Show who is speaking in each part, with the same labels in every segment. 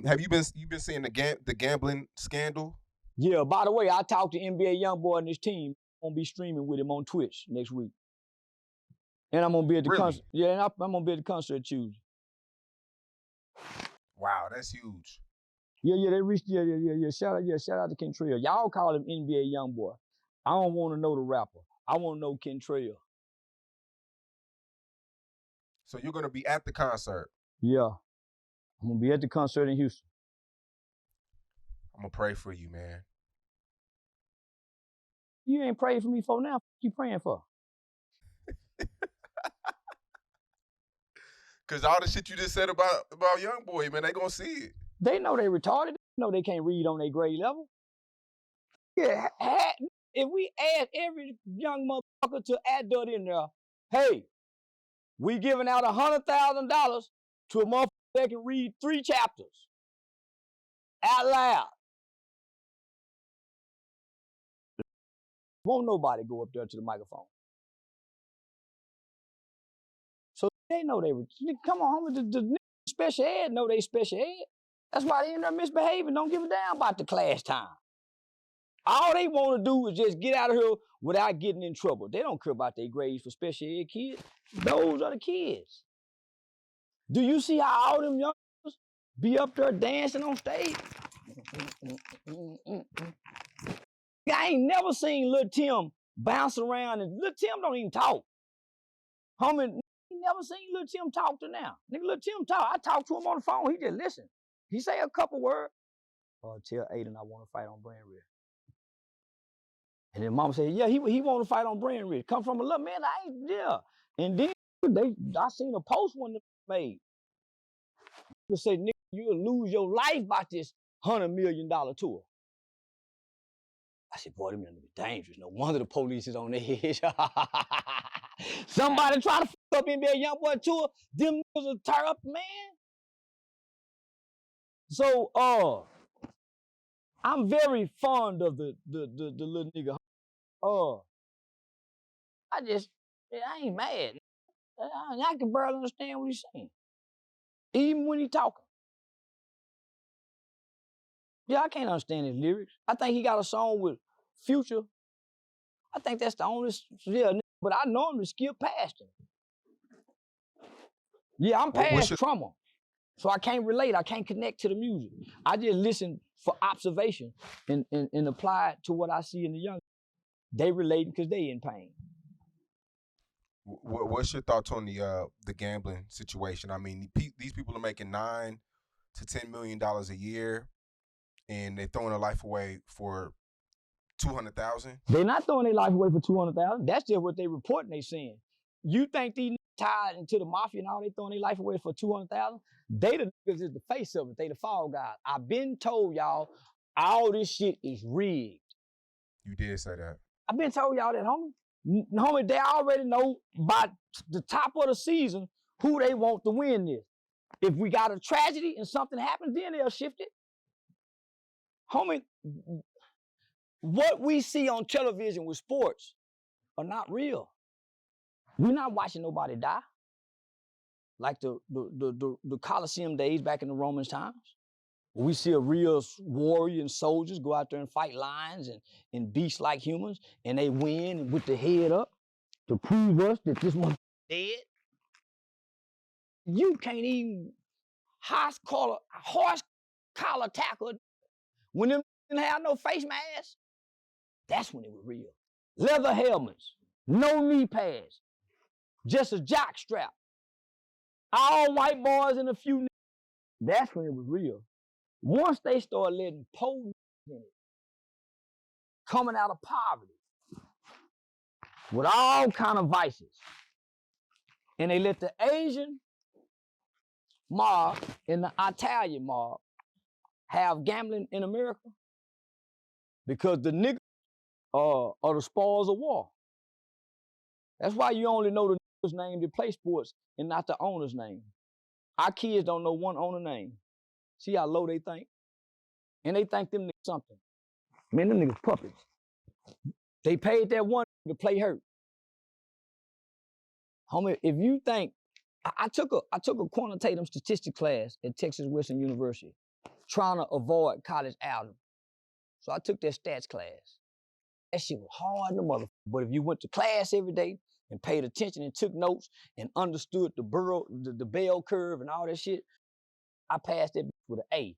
Speaker 1: Have you been seeing the gambling scandal?
Speaker 2: Yeah, by the way, I talked to NBA YoungBoy and his team. I'm gonna be streaming with him on Twitch next week. And I'm gonna be at the concert. Yeah, and I'm gonna be at the concert Tuesday.
Speaker 1: Wow, that's huge.
Speaker 2: Yeah, they reached. Yeah. Shout out to Kentrell. Y'all call him NBA YoungBoy. I don't want to know the rapper. I want to know Kentrell.
Speaker 1: So you're gonna be at the concert?
Speaker 2: Yeah, I'm gonna be at the concert in Houston.
Speaker 1: I'm gonna pray for you, man.
Speaker 2: You ain't praying for me for now. What you praying for?
Speaker 1: Cause all the shit you just said about YoungBoy, man, they gonna see it.
Speaker 2: They know they retarded. They know they can't read on their grade level. Yeah, if we add every young motherfucker to adult in there, hey, we giving out $100,000 to a motherfucker that can read 3 chapters out loud. Won't nobody go up there to the microphone. So they know they were, come on, the special ed know they special ed. That's why they end up misbehaving, don't give a damn about the class time. All they want to do is just get out of here without getting in trouble. They don't care about their grades for special ed kids. Those are the kids. Do you see how all them youngsters be up there dancing on stage? I ain't never seen Lil Tim bounce around, and Lil Tim don't even talk. Homie, never seen Lil Tim talk to now. Nigga, Lil Tim talk. I talk to him on the phone. He just listen. He say a couple words. Tell Aiden I want to fight on Brand Ridge. And then mama said, yeah, he want to fight on Brand Ridge. Come from a little man, I ain't there. And then I seen a post one that made. They said, nigga, you'll lose your life by this $100 million tour. I said, boy, them niggas be dangerous. No wonder the police is on their head. Somebody try to fuck up NBA YoungBoy tour, them niggas will tear up, man. So, I'm very fond of the little nigga. I ain't mad. I can barely understand what he's saying. Even when he talking. Yeah, I can't understand his lyrics. I think he got a song with Future. I think that's the only, but I know him to skip past him. Yeah, I'm past trauma. So I can't relate. I can't connect to the music. I just listen for observation and apply it to what I see in the young. They relate because they in pain.
Speaker 1: What's your thoughts on the gambling situation? I mean, these people are making $9 to $10 million a year, and they're throwing their life away for $200,000.
Speaker 2: They're not throwing their life away for $200,000. That's just what they reporting. They saying. You think these tied into the mafia and all, they throwing their life away for $200,000? They the niggas is the face of it. They the fall guys. I've been told y'all all this shit is rigged.
Speaker 1: You did say that.
Speaker 2: I've been told y'all that, homie. Homie, they already know by the top of the season who they want to win this. If we got a tragedy and something happens, then they'll shift it. Homie, what we see on television with sports are not real. We're not watching nobody die. Like the Colosseum days back in the Romans times. We see a real warrior and soldiers go out there and fight lions and beasts like humans, and they win and with the head up to prove us that this one's dead. You can't even horse collar tackle when them didn't have no face mask. That's when it was real. Leather helmets, no knee pads, just a jock strap. All white boys and a few. That's when it was real. Once they start letting poor in it, coming out of poverty, with all kind of vices, and they let the Asian mob and the Italian mob have gambling in America, because the niggas are the spoils of war. That's why you only know the niggas' name that play sports and not the owner's name. Our kids don't know one owner name. See how low they think? And they think them niggas something. Man, them niggas puppets. They paid that one to play hurt. Homie, if you think, I took a quantitative statistics class at Texas Western University, trying to avoid college algebra. So I took that stats class. That shit was hard in the motherfucker. But if you went to class every day and paid attention and took notes and understood the bell curve and all that shit, I passed that with an A.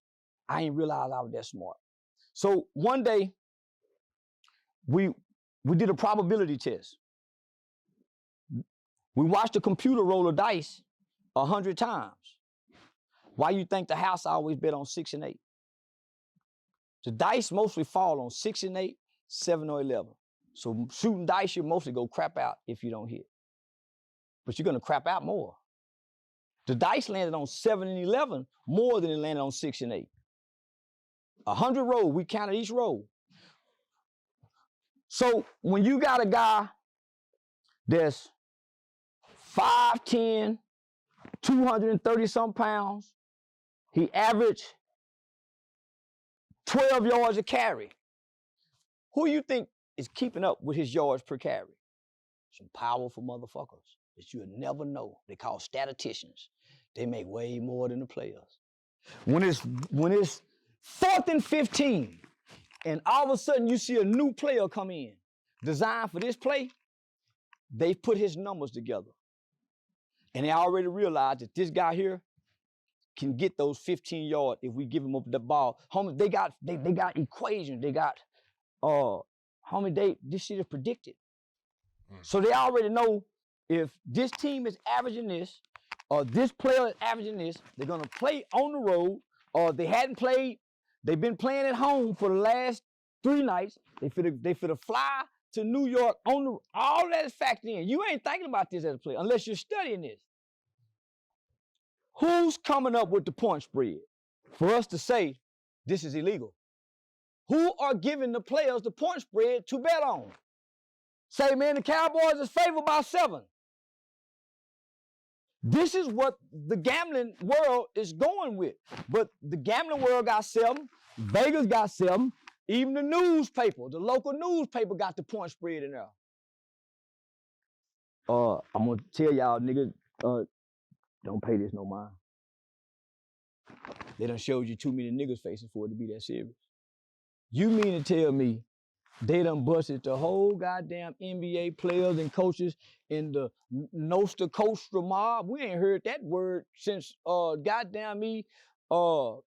Speaker 2: I didn't realize I was that smart. So one day, we did a probability test. We watched the computer roll a dice 100 times. Why you think the house always bet on 6 and 8? The dice mostly fall on 6 and 8, 7 or 11. So shooting dice, you mostly go crap out if you don't hit. But you're gonna crap out more. The dice landed on 7 and 11 more than it landed on 6 and 8. 100 rolls, we counted each roll. So when you got a guy that's 5'10", 230 some pounds, he averaged 12 yards a carry. Who you think is keeping up with his yards per carry? Some powerful motherfuckers that you'll never know. They call statisticians. They make way more than the players. When it's 4th and 15, and all of a sudden you see a new player come in, designed for this play, they put his numbers together. And they already realized that this guy here can get those 15 yards if we give him up the ball. Homie, they got equations. They got, this shit is predicted. So they already know if this team is averaging this, or this player is averaging this, they're gonna play on the road, or they hadn't played, they've been playing at home for the last 3 nights. They finna fly to New York all that is factored in. You ain't thinking about this as a player unless you're studying this. Who's coming up with the point spread for us to say this is illegal? Who are giving the players the point spread to bet on? Say, man, the Cowboys is favored by 7. This is what the gambling world is going with. But the gambling world got 7, Vegas got 7, even the newspaper, the local newspaper got the point spread in there. I'm gonna tell y'all, nigga, don't pay this no mind. They done showed you too many niggas faces for it to be that serious. You mean to tell me they done busted the whole goddamn NBA players and coaches in the Nosta Coastal mob? We ain't heard that word since goddamn me, John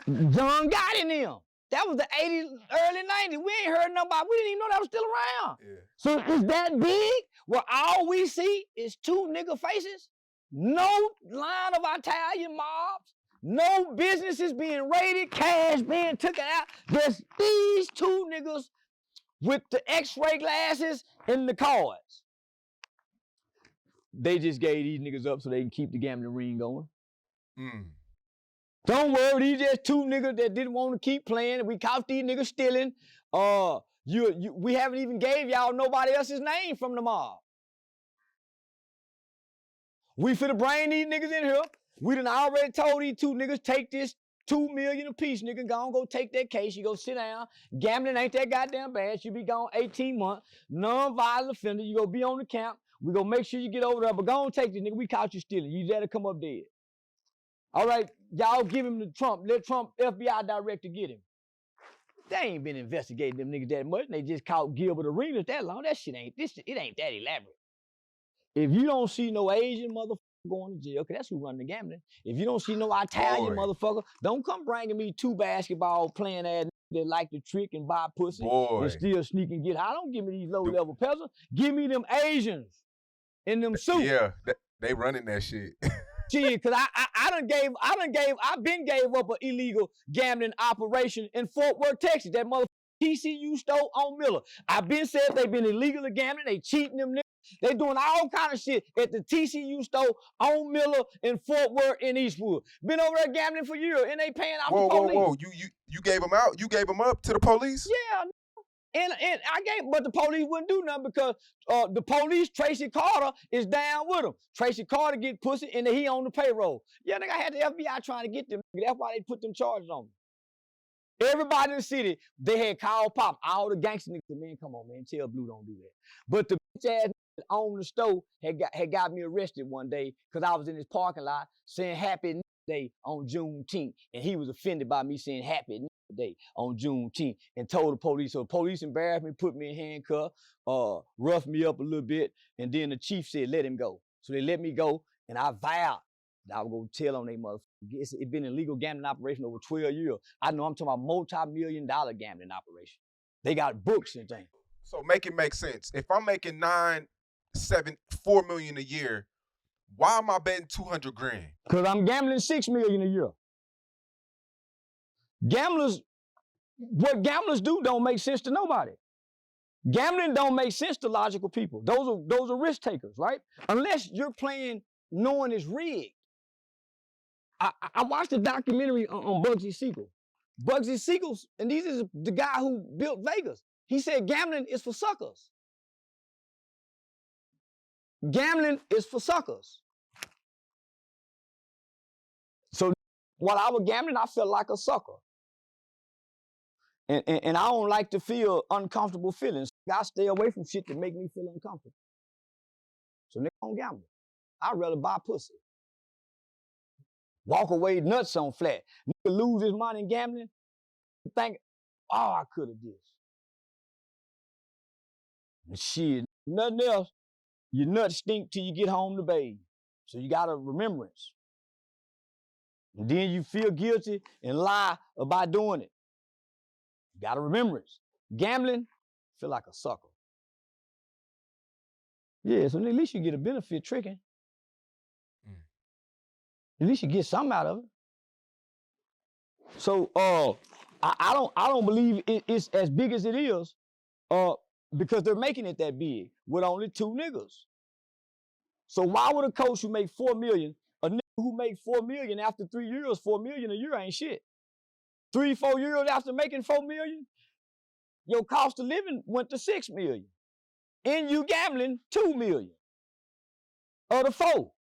Speaker 2: got in them. That was the 80s, early 90s. We ain't heard nobody. We didn't even know that was still around. Yeah. So is that big where all we see is 2 nigga faces? No line of Italian mobs, no businesses being raided, cash being taken out. There's these 2 niggas with the X-ray glasses and the cards. They just gave these niggas up so they can keep the gambling ring going. Don't worry, these just 2 niggas that didn't want to keep playing. We caught these niggas stealing. We haven't even gave y'all nobody else's name from the mob. We finna bring these niggas in here. We done already told these 2 niggas, take this $2 million apiece, nigga. Go take that case. You go sit down. Gambling ain't that goddamn bad. You be gone 18 months. Non-violent offender. You go be on the camp. We gonna make sure you get over there. But go on take this, nigga. We caught you stealing. You better come up dead. All right, y'all give him to Trump. Let Trump FBI director get him. They ain't been investigating them niggas that much. They just caught Gilbert Arenas that long. That shit ain't that elaborate. If you don't see no Asian motherfucker going to jail, okay, that's who run the gambling. If you don't see no Italian motherfucker, don't come bringing me 2 basketball playing ass that like to trick and buy pussy and still sneak and get high. Don't give me these low-level peasants. Give me them Asians in them suits.
Speaker 1: Yeah, they running that shit.
Speaker 2: Shit, cause I've been gave up an illegal gambling operation in Fort Worth, Texas. That motherfucker TCU store on Miller. I've been said they been illegally gambling. They cheating them niggas. They doing all kind of shit at the TCU store on Miller in Fort Worth in Eastwood. Been over there gambling for years, and they paying off the police.
Speaker 1: Whoa! You gave them out? You gave them up to the police?
Speaker 2: Yeah. And I gave, but the police wouldn't do nothing because the police, Tracy Carter, is down with them. Tracy Carter get pussy and he on the payroll. Yeah, nigga, I had the FBI trying to get them. That's why they put them charges on them. Everybody in the city, they had called Pop. All the gangster niggas said, man, come on, man, tell Blue don't do that. But the bitch ass owned the store had got me arrested one day because I was in his parking lot saying Happy Day on Juneteenth, and he was offended by me saying Happy Day on Juneteenth and told the police. So the police embarrassed me, put me in handcuffs, roughed me up a little bit, and then the chief said let him go. So they let me go, and I vowed that I was going to tell on they motherfuckers. It's been an illegal gambling operation over 12 years. I know I'm talking about multi-million-dollar gambling operation. They got books and things.
Speaker 1: So make it make sense. If I'm making $4 million a year, why am I betting 200 grand?
Speaker 2: Because I'm gambling $6 million a year. What gamblers do don't make sense to nobody. Gambling don't make sense to logical people. Those are risk takers, right? Unless you're playing knowing it's rigged. I watched a documentary on Bugsy Siegel. Bugsy Siegel, and this is the guy who built Vegas. He said gambling is for suckers. Gambling is for suckers. So while I was gambling, I felt like a sucker. And I don't like to feel uncomfortable feelings. I stay away from shit that make me feel uncomfortable. So nigga don't gamble. I'd rather buy pussy. Walk away nuts on flat. Nigga lose his money in gambling, think, oh, I could have this. And shit, nothing else. Your nuts stink till you get home to bathe. So you got a remembrance. And then you feel guilty and lie about doing it. You got a remembrance. Gambling, feel like a sucker. Yeah, so at least you get a benefit tricking. At least you get something out of it. So I don't believe it's as big as it is because they're making it that big with only 2 niggas. So why would a coach who make $4 million, a nigga who make $4 million after 3 years, $4 million a year ain't shit. 3-4 years after making $4 million, your cost of living went to $6 million. And you gambling $2 million of the 4.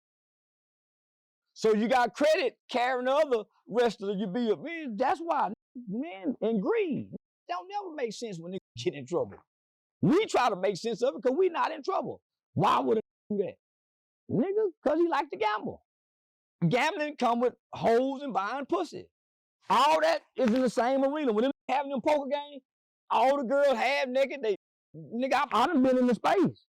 Speaker 2: So you got credit carrying the other rest of your bill. Man, that's why, man, and greed don't never make sense when niggas get in trouble. We try to make sense of it because we not in trouble. Why would it do that? Nigga, because he like to gamble. Gambling come with hoes and buying pussy. All that is in the same arena. When them having them poker games, all the girls half naked, nigga, I done been in the space.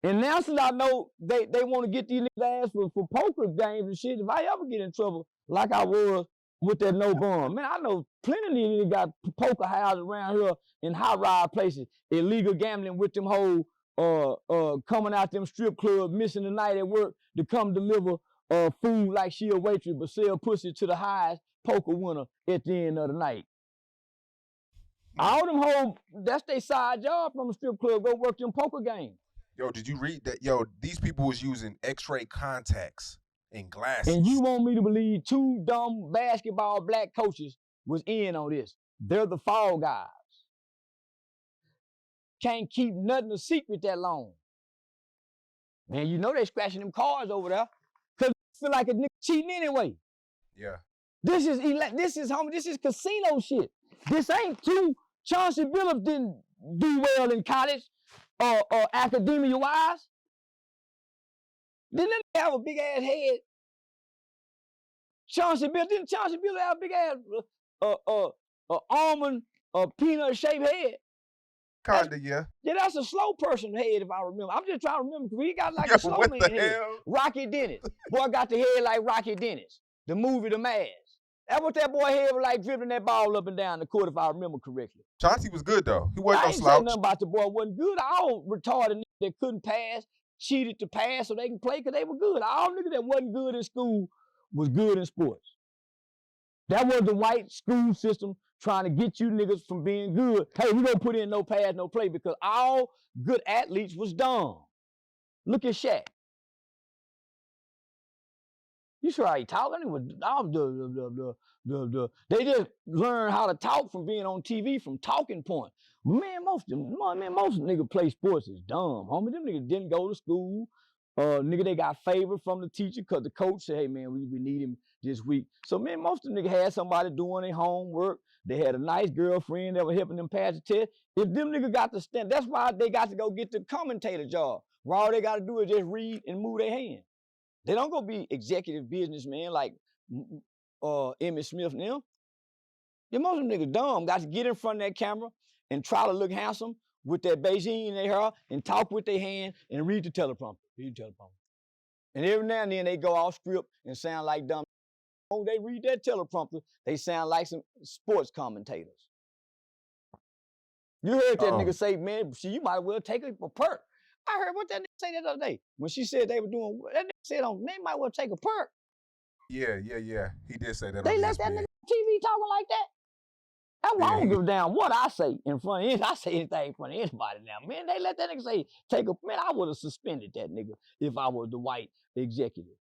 Speaker 2: And now since I know they want to get these niggas ass for poker games and shit, if I ever get in trouble like I was with that no bond, man, I know plenty of niggas got poker houses around here in high-rise places, illegal gambling with them whole coming out them strip clubs, missing the night at work to come deliver food like she a waitress, but sell pussy to the highest poker winner at the end of the night. All them whole, that's their side job from the strip club, go work them poker games.
Speaker 1: Yo, did you read that? Yo, these people was using X-ray contacts and glasses.
Speaker 2: And you want me to believe 2 dumb basketball black coaches was in on this. They're the fall guys. Can't keep nothing a secret that long. Man, you know they scratching them cards over there because they feel like a nigga cheating anyway.
Speaker 1: Yeah.
Speaker 2: This is casino shit. This ain't Chauncey Billups didn't do well in college or academia-wise. Didn't they have a big-ass head? Didn't Chauncey Billups have a big-ass almond, peanut-shaped head?
Speaker 1: Kinda, yeah.
Speaker 2: Yeah, that's a slow person head, if I remember. I'm just trying to remember, because he got like a slow man head. Rocky Dennis. Boy got the head like Rocky Dennis. The movie The Mask. That's what that boy head was like, dribbling that ball up and down the court, if I remember correctly.
Speaker 1: Chauncey was good, though. He wasn't no slouch.
Speaker 2: I ain't saying nothing about the boy wasn't good. All retarded niggas that couldn't pass, cheated to pass so they can play because they were good. All niggas that wasn't good in school was good in sports. That was the white school system trying to get you niggas from being good. Hey, we gonna put in no pass, no play because all good athletes was dumb. Look at Shaq. You sure how he talk? They just learn how to talk from being on TV, from talking points. Man, most niggas play sports is dumb, homie. Them niggas didn't go to school, Nigga, they got favored from the teacher because the coach said, hey, man, we need him this week. So, man, most of the niggas had somebody doing their homework. They had a nice girlfriend that was helping them pass the test. If them niggas got to stand, that's why they got to go get the commentator job. Where all they got to do is just read and move their hand. They don't go be executive businessmen like Emmitt Smith and them. Most of them niggas dumb. Got to get in front of that camera and try to look handsome with that Beijing in their hair and talk with their hand and read the teleprompter. Read the teleprompter. And every now and then they go off script and sound like dumb. Oh, they read that teleprompter, they sound like some sports commentators. You heard that nigga say, man, you might well take a perk. I heard what that nigga say the other day. When she said they were doing, that nigga said, they might well take a perk.
Speaker 1: Yeah. He did say that.
Speaker 2: They let that nigga TV talking like that. That's why I don't give a damn what I say in front of it. I say anything in front of anybody now. Man, they let that nigga say, man, I would have suspended that nigga if I was the white executive.